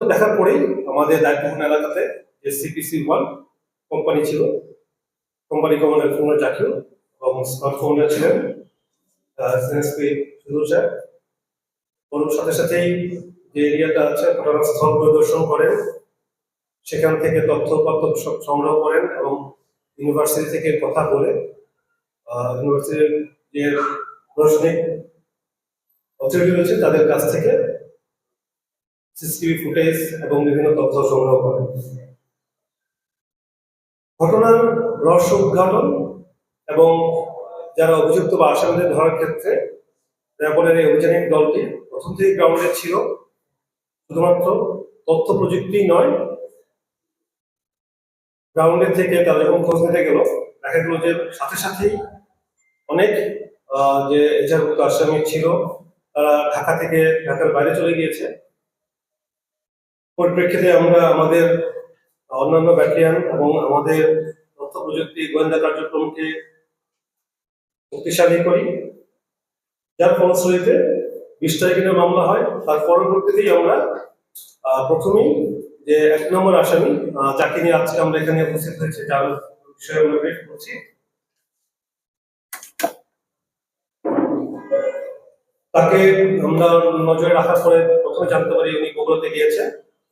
দেখার পরেই আমাদের দায়িত্বপূর্ণ এলাকাতে যে CPC-1 কোম্পানি ছিল, কোম্পানি কমান্ডার জাকির এবং স্মার্টফোনরা ছিলেন সিএসপি সুদূর স্যার। ওর সাথে সাথেই যে এরিয়াটা আছে ঘটনাস্থল পরিদর্শন করেন, সেখান থেকে তথ্য সংগ্রহ করেন এবং ইউনিভার্সিটি থেকে কথা বলে ইউনিভার্সিটির যে প্রশাসনিক অথরিটি রয়েছে তাদের কাছ থেকে সিসিটিভি ফুটেজ এবং বিভিন্ন তথ্য সংগ্রহ করেন। ঘটনার রহস্য উদ্ঘাটন এবং যারা অভিযুক্ত বা আসামিদের ধরার ক্ষেত্রে র্যাবের এই অভিযানিক দলটি প্রথম থেকে গ্রাউন্ডে ছিল। শুধুমাত্র তথ্য প্রযুক্তি নয়, গ্রাউন্ডের থেকে তারা যখন খোঁজ নিতে গেল দেখা গেল যে সাথে সাথেই অনেক যে এজাহারভুক্ত আসামি ছিল তারা ঢাকার বাইরে চলে গিয়েছে। পরিপ্রেক্ষিতে আমরা আমাদের অন্যান্য ব্যাটালিয়ান এবং আমাদের তথ্য প্রযুক্তি গোয়েন্দা কার্যক্রমকে শক্তিশালী করি, যার ফলশ্রুতিতে 20 তারিখের মামলা হয়। তার পরবর্তীতেই আমরা প্রথমেই যে 1 নম্বর আসামি যাকে নিয়ে আজকে আমরা এখানে উপস্থিত হয়েছি, যার বিষয়ে আমরা ব্রিফ করছি, তাকে আমরা নজরে রাখার পরে প্রথমে জানতে পারি উনি বগুড়াতে গিয়েছেন